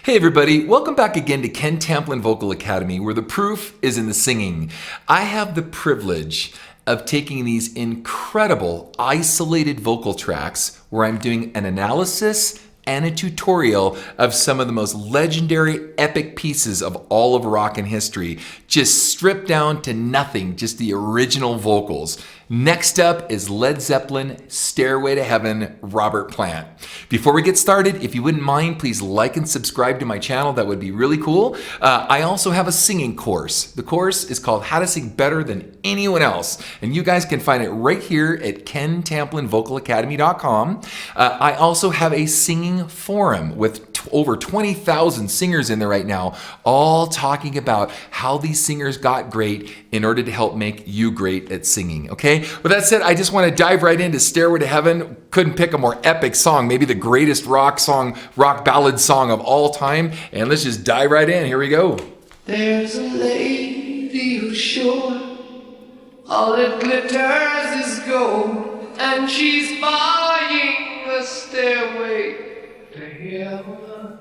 Hey everybody, welcome back again to Ken Tamplin Vocal Academy, where the proof is in the singing. I have the privilege of taking these incredible isolated vocal tracks where I'm doing an analysis and a tutorial of some of the most legendary epic pieces of all of rock and history, just stripped down to nothing, just the original vocals. Next up is Led Zeppelin, Stairway to Heaven, Robert Plant. Before we get started, if you wouldn't mind, please like and subscribe to my channel. That would be really cool. I also have a singing course. The course is called How to Sing Better Than Anyone Else, and you guys can find it right here at kentamplinvocalacademy.com. I also have a singing forum with over 20,000 singers in there right now, all talking about how these singers got great in order to help make you great at singing, okay? With that said, I just want to dive right into Stairway to Heaven. Couldn't pick a more epic song, maybe the greatest rock ballad song of all time, and let's just dive right in. Here we go. There's a lady who's sure all that glitters is gold, and she's buying a stairway to heaven.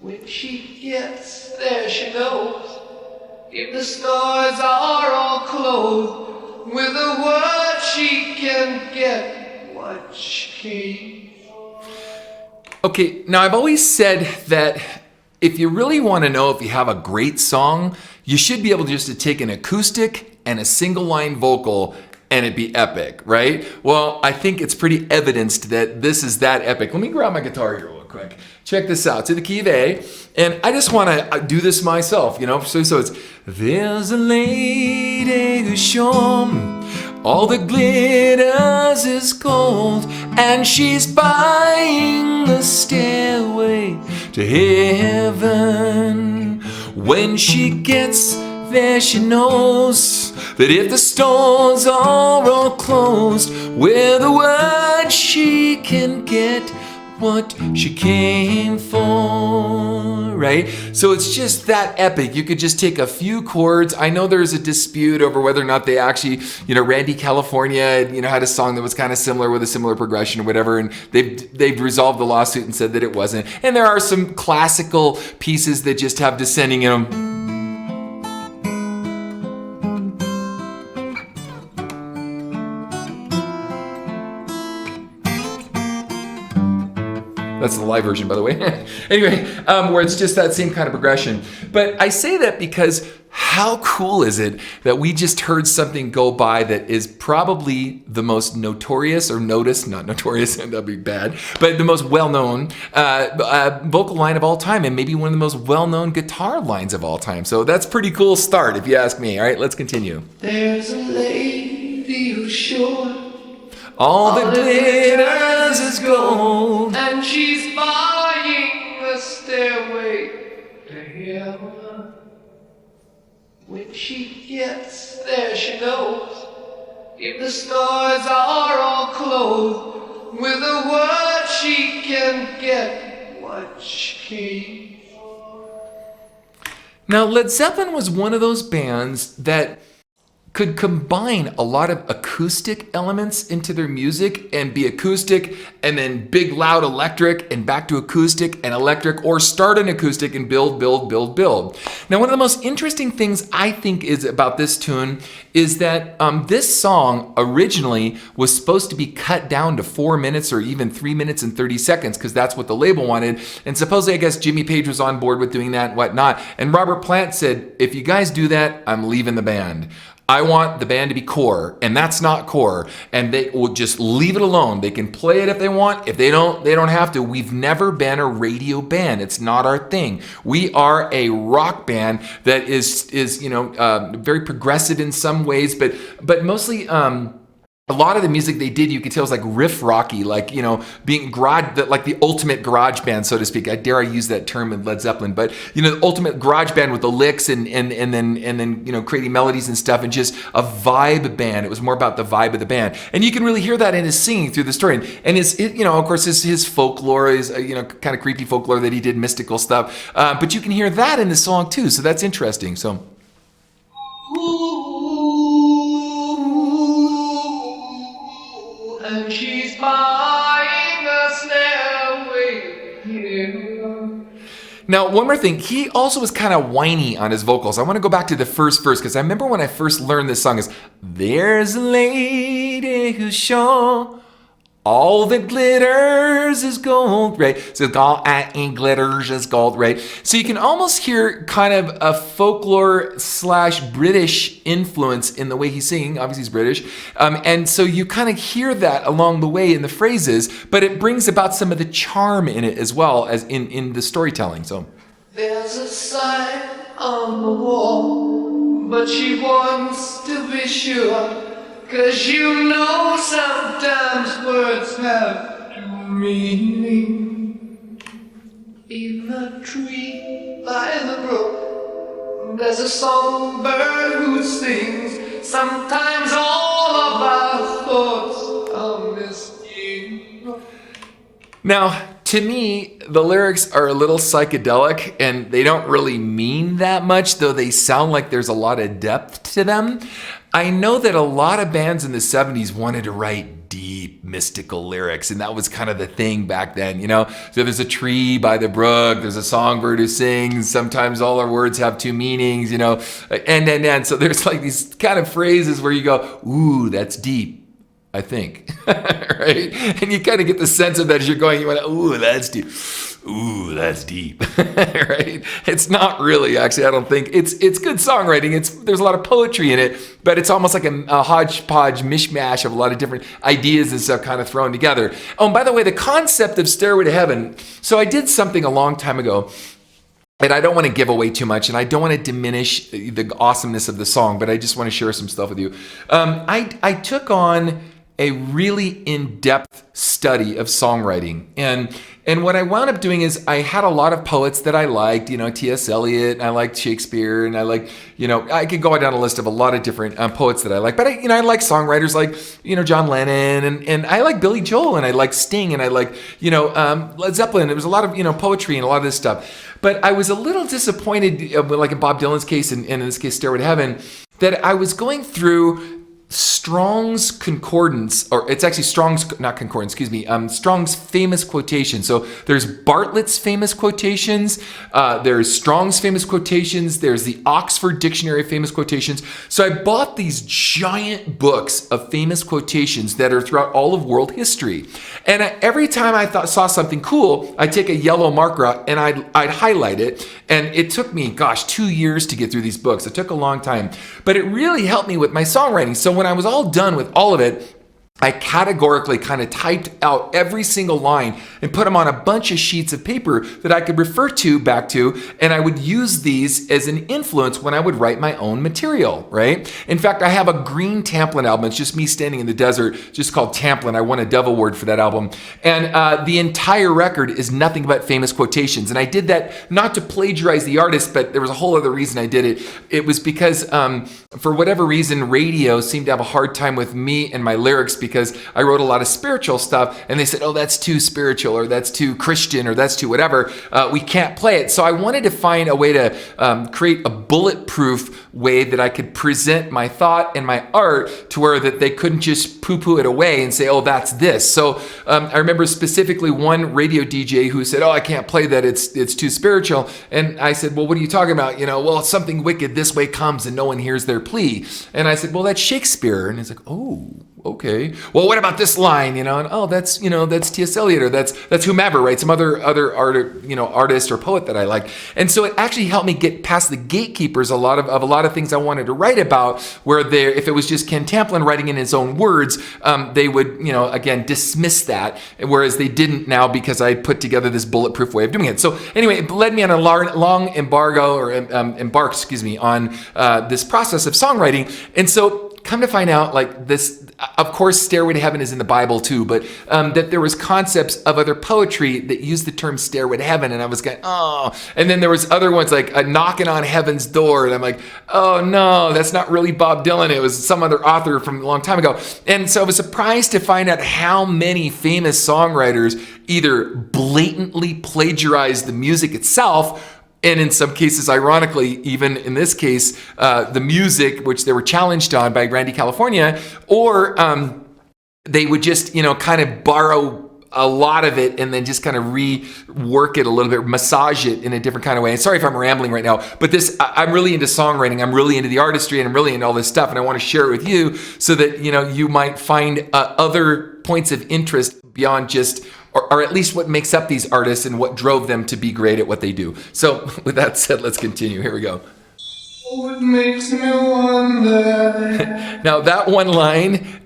When she gets there, she knows if the stars are all closed, with a word she can get what she came for. Okay, now I've always said that if you really want to know if you have a great song, you should be able just to take an acoustic and a single line vocal and it'd be epic, right? Well, I think it's pretty evidenced that this is that epic. Let me grab my guitar here real quick. Check this out. To the key of A, and I just want to do this myself, you know? So it's, there's a lady who's sure all that glitters is gold, and she's buying a stairway to heaven. When she gets there, she knows that if the stores are all closed, with a word she can get what she came for, right? So it's just that epic. You could just take a few chords. I know there's a dispute over whether or not they actually, Randy California, had a song that was kind of similar with a similar progression or whatever, and they've resolved the lawsuit and said that it wasn't. And there are some classical pieces that just have descending in them. That's the live version, by the way. Anyway, where it's just that same kind of progression. But I say that because how cool is it that we just heard something go by that is probably the most notorious or noticed, not notorious, that'd be bad, but the most well-known vocal line of all time, and maybe one of the most well-known guitar lines of all time. So that's a pretty cool start, if you ask me. All right, let's continue. There's a lady who's sure all that glitters is gold, and she's buying a stairway to heaven. When she gets there, she knows if the stars are all closed, with a word she can get what she came for. Now, Led Zeppelin was one of those bands that could combine a lot of acoustic elements into their music and be acoustic and then big loud electric and back to acoustic and electric, or start an acoustic and build. Now, one of the most interesting things I think is about this tune is that this song originally was supposed to be cut down to 4 minutes or even 3 minutes and 30 seconds because that's what the label wanted. And supposedly, I guess Jimmy Page was on board with doing that and whatnot. And Robert Plant said, if you guys do that, I'm leaving the band. I want the band to be core, and that's not core, and they will just leave it alone. They can play it if they want. If they don't have to. We've never been a radio band. It's not our thing. We are a rock band that is very progressive in some ways, but mostly a lot of the music they did, you could tell, was like riff rocky, like, being like the ultimate garage band, so to speak. I dare I use that term in Led Zeppelin, but the ultimate garage band with the licks and then creating melodies and stuff, and just a vibe band. It was more about the vibe of the band, and you can really hear that in his singing through the story, and of course his folklore is kind of creepy folklore that he did, mystical stuff. But you can hear that in the song too, so that's interesting. So. And she's buying a stairway here. Now, one more thing, he also was kind of whiny on his vocals. I want to go back to the first verse because I remember when I first learned this song is, there's a lady who's sure all that glitters is gold, right? So all that glitters is gold, right? So you can almost hear kind of a folklore / British influence in the way he's singing. Obviously he's British. And so you kind of hear that along the way in the phrases, but it brings about some of the charm in it as well as in the storytelling. So there's a sign on the wall, but she wants to be sure. 'Cause you know sometimes words have two meanings. In a tree by the brook, there's a songbird who sings. Sometimes all of our thoughts are misgiven. Now, to me, the lyrics are a little psychedelic and they don't really mean that much, though they sound like there's a lot of depth to them. I know that a lot of bands in the 70s wanted to write deep, mystical lyrics, and that was kind of the thing back then, you know? So there's a tree by the brook, there's a songbird who sings, sometimes all our words have two meanings, you know? And so there's like these kind of phrases where you go, ooh, that's deep. I think, right? And you kind of get the sense of that as you're going, you went, ooh, that's deep. Ooh, that's deep, right? It's not really, actually, I don't think. It's good songwriting. There's a lot of poetry in it, but it's almost like a hodgepodge mishmash of a lot of different ideas and stuff kind of thrown together. Oh, and by the way, the concept of Stairway to Heaven. So I did something a long time ago, and I don't want to give away too much, and I don't want to diminish the awesomeness of the song, but I just want to share some stuff with you. I took on a really in-depth study of songwriting. And what I wound up doing is I had a lot of poets that I liked, you know, T.S. Eliot, and I liked Shakespeare, and I like, you know, I could go down a list of a lot of different poets that I like. But I like songwriters like, you know, John Lennon, and I like Billy Joel, and I like Sting, and I like, you know, Led Zeppelin. There was a lot of, you know, poetry and a lot of this stuff. But I was a little disappointed, like in Bob Dylan's case, and in this case, Stairway to Heaven, that I was going through Strong's concordance, or it's actually Strong's, not concordance, excuse me, Strong's famous quotation. So there's Bartlett's famous quotations, there's Strong's famous quotations, there's the Oxford Dictionary of famous quotations. So I bought these giant books of famous quotations that are throughout all of world history. And every time I saw something cool, I'd take a yellow marker out and I'd highlight it. And it took me, 2 years to get through these books. It took a long time, but it really helped me with my songwriting. So when I was all done with all of it, I categorically kind of typed out every single line and put them on a bunch of sheets of paper that I could refer back to, and I would use these as an influence when I would write my own material, right? In fact, I have a green Tamplin album. It's just me standing in the desert, just called Tamplin. I won a Dove Award for that album. And the entire record is nothing but famous quotations. And I did that not to plagiarize the artist, but there was a whole other reason I did it. It was because for whatever reason, radio seemed to have a hard time with me and my lyrics because I wrote a lot of spiritual stuff, and they said, oh, that's too spiritual, or that's too Christian, or that's too whatever. We can't play it. So I wanted to find a way to create a bulletproof way that I could present my thought and my art to where that they couldn't just poo-poo it away and say, oh, that's this. So I remember specifically one radio DJ who said, oh, I can't play that. It's too spiritual. And I said, well, what are you talking about? You know, well, it's something wicked this way comes and no one hears their plea. And I said, well, that's Shakespeare. And he's like, oh, okay. Well, what about this line? You know, and oh, that's T.S. Eliot, or that's whomever, right? Some other artist or poet that I like. And so it actually helped me get past the gatekeepers of a lot of things I wanted to write about, where if it was just Ken Tamplin writing in his own words, they would, again, dismiss that, whereas they didn't now because I put together this bulletproof way of doing it. So anyway, it led me on a long embark on this process of songwriting. And so come to find out, like this, of course, Stairway to Heaven is in the Bible too, but that there was concepts of other poetry that used the term Stairway to Heaven, and I was going, oh. And then there was other ones like Knocking on Heaven's Door, and I'm like, oh no, that's not really Bob Dylan. It was some other author from a long time ago. And so I was surprised to find out how many famous songwriters either blatantly plagiarized the music itself, and in some cases, ironically, even in this case, the music, which they were challenged on by Randy California, or they would just, kind of borrow a lot of it and then just kind of rework it a little bit, massage it in a different kind of way. And sorry if I'm rambling right now, but I'm really into songwriting. I'm really into the artistry, and I'm really into all this stuff. And I want to share it with you so that, you might find other points of interest beyond just, or at least what makes up these artists and what drove them to be great at what they do. So with that said, let's continue. Here we go. It makes me wonder. Now that one line,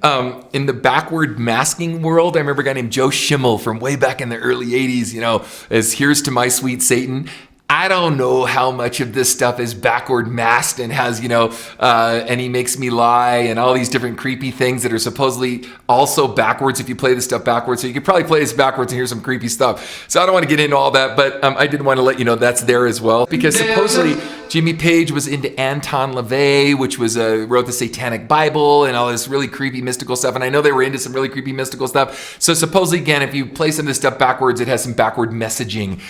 in the backward masking world, I remember a guy named Joe Schimmel from way back in the early 80s, as Here's to My Sweet Satan. I don't know how much of this stuff is backward masked and has, and He Makes Me Lie and all these different creepy things that are supposedly also backwards if you play this stuff backwards. So you could probably play this backwards and hear some creepy stuff. So I don't want to get into all that, but I did want to let you know that's there as well. Because supposedly Jimmy Page was into Anton LaVey, which was wrote the Satanic Bible and all this really creepy mystical stuff. And I know they were into some really creepy mystical stuff. So supposedly, again, if you play some of this stuff backwards, it has some backward messaging.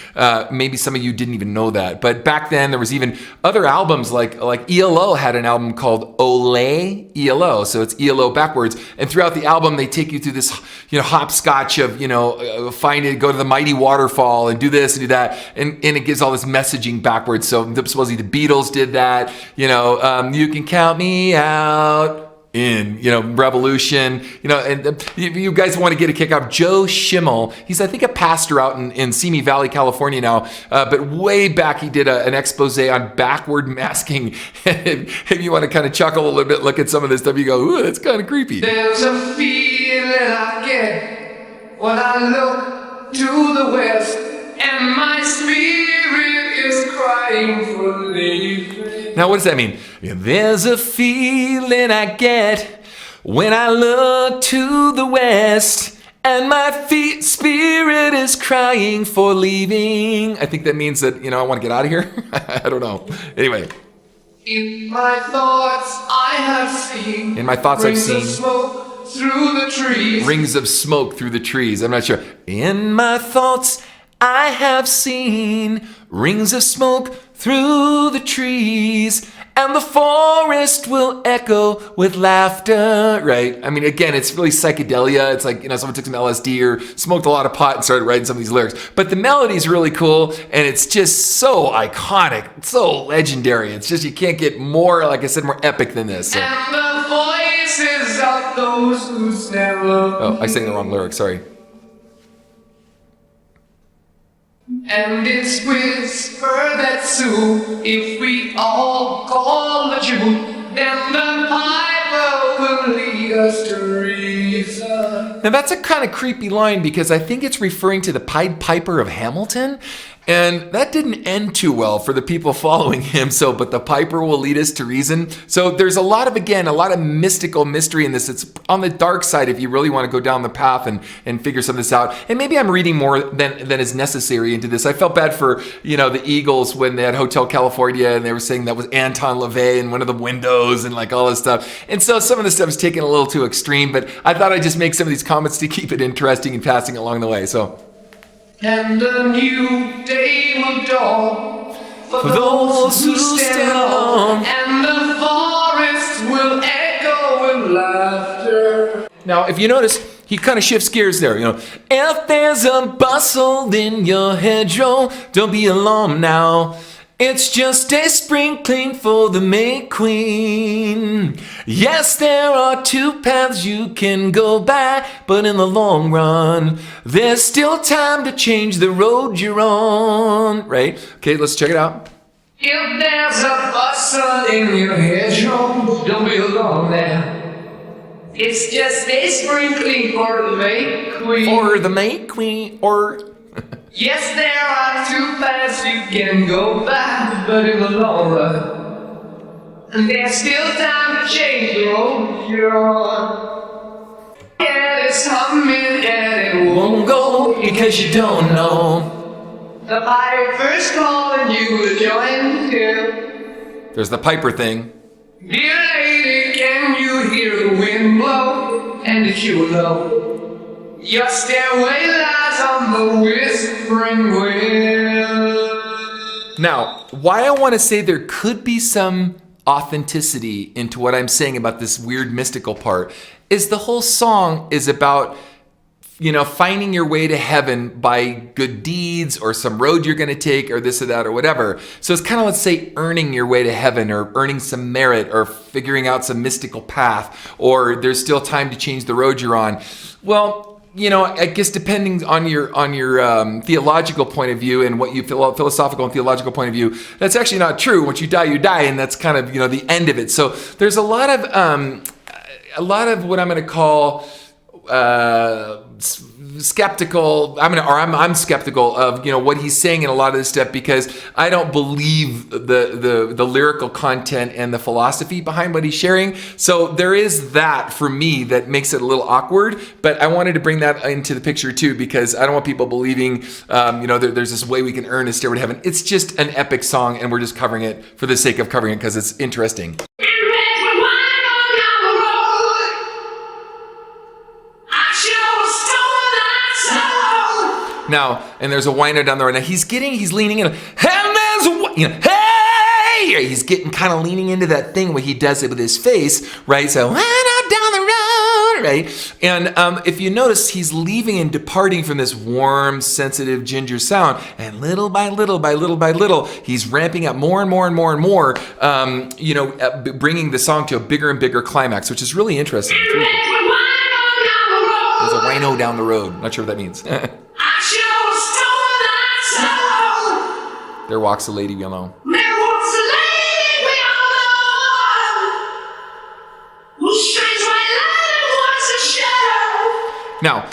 Maybe some of you didn't even know that. But back then, there was even other albums like ELO had an album called Ole ELO. So it's ELO backwards. And throughout the album, they take you through this, hopscotch of, go to the mighty waterfall and do this and do that. And it gives all this messaging backwards. So supposedly the Beatles did that, you can count me out in, Revolution, and you guys want to get a kick out. Joe Schimmel, he's, I think, a pastor out in Simi Valley, California now, but way back he did an expose on backward masking. If you want to kind of chuckle a little bit, look at some of this stuff, you go, ooh, that's kind of creepy. There's a feeling I get when I look to the west, and my spirit is crying for leaving. Now, what does that mean? There's a feeling I get when I look to the west, and my spirit is crying for leaving. I think that means that, I want to get out of here. I don't know. Anyway. In my thoughts, I have seen. In my thoughts, I've seen. Rings of smoke through the trees. Rings of smoke through the trees. I'm not sure. In my thoughts, I have seen rings of smoke through the trees, and the forest will echo with laughter, right? I mean, again, it's really psychedelia. It's like, someone took some LSD or smoked a lot of pot and started writing some of these lyrics. But the melody's really cool, and it's just so iconic, it's so legendary. It's just, you can't get more, like I said, more epic than this. So. And the voices of those who stand alone. Oh, I sang the wrong lyric, sorry. And it's whisper that soon, if we all call the tune, then the piper will lead us to reason. Now that's a kind of creepy line because I think it's referring to the Pied Piper of Hamilton. And that didn't end too well for the people following him. But the piper will lead us to reason. So there's a lot of mystical mystery in this. It's on the dark side if you really want to go down the path and figure some of this out. And maybe I'm reading more than is necessary into this. I felt bad for, the Eagles when they had Hotel California and they were saying that was Anton LaVey in one of the windows and like all this stuff. And so some of this stuff is taken a little too extreme, but I thought I'd just make some of these comments to keep it interesting and passing along the way. So. And a new day will dawn for those who stand alone, and the forest will echo with laughter. Now, if you notice, he kind of shifts gears there, If there's a bustle in your hedgerow, don't be alarmed now. It's just a sprinkling for the May Queen. Yes, there are two paths you can go by, but in the long run, there's still time to change the road you're on. Right? Okay, let's check it out. If there's a bustle in your hedgerow, don't be alone there. It's just a sprinkling for the May Queen. For the May Queen, or... Yes, there are two paths you can go by, but in the long run, and there's still time to change the road you're on. Yeah, it's humming and it won't go because you don't know. The piper's calling you to join him. There's the piper thing. Dear lady, can you hear the wind blow? And if you know, your stairway lies on the whispering wind. Now, why I want to say there could be some authenticity into what I'm saying about this weird mystical part is the whole song is about finding your way to heaven by good deeds or some road you're going to take or this or that or whatever. So it's kind of, let's say, earning your way to heaven or earning some merit or figuring out some mystical path, or there's still time to change the road you're on. Well, I guess depending on your theological point of view and what you philosophical and theological point of view, that's actually not true. Once you die, you die, and that's kind of the end of it. So there's a lot of what I'm going to call skeptical. I'm skeptical of what he's saying in a lot of this stuff, because I don't believe the lyrical content and the philosophy behind what he's sharing. So there is that for me that makes it a little awkward. But I wanted to bring that into the picture too, because I don't want people believing there's this way we can earn a Stairway to Heaven. It's just an epic song, and we're just covering it for the sake of covering it because it's interesting. Now, and there's a whiner down the road. Now he's leaning in. Hey! He's getting kind of leaning into that thing where he does it with his face, right? So, down the road, right? And if you notice, he's leaving and departing from this warm, sensitive ginger sound, and little by little by little by little, he's ramping up more and more and more and more, bringing the song to a bigger and bigger climax, which is really interesting. There's a wino down the road. Not sure what that means. There walks a lady we all know. There walks a lady we all know, whose strange white light was a shadow. Now,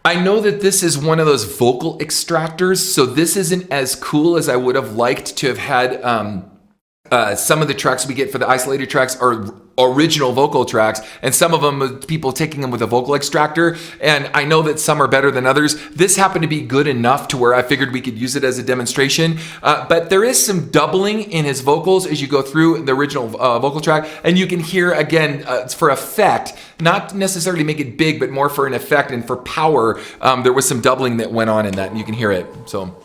I know that this is one of those vocal extractors, so this isn't as cool as I would have liked to have had. Some of the tracks we get for the isolated tracks are original vocal tracks, and some of them people taking them with a vocal extractor, and I know that some are better than others. This happened to be good enough to where I figured we could use it as a demonstration, but there is some doubling in his vocals as you go through the original vocal track, and you can hear again, it's for effect, not necessarily make it big, but more for an effect and for power. There was some doubling that went on in that, and you can hear it. So.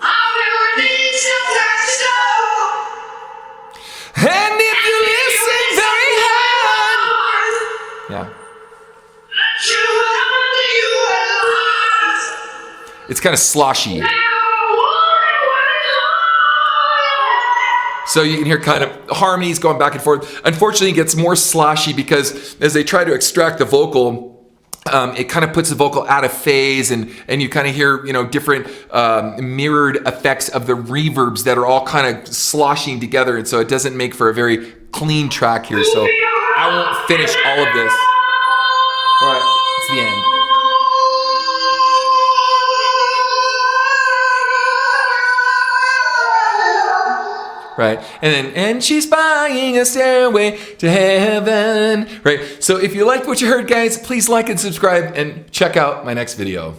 And if you listen very hard, yeah, it's kind of sloshy. So you can hear kind of harmonies going back and forth. Unfortunately, it gets more sloshy because as they try to extract the vocal, it kind of puts the vocal out of phase, and you kind of hear different mirrored effects of the reverbs that are all kind of sloshing together, and so it doesn't make for a very clean track here. So I won't finish all of this. All right, it's the end. Right, and she's buying a stairway to heaven. Right, so if you liked what you heard, guys, please like and subscribe and check out my next video.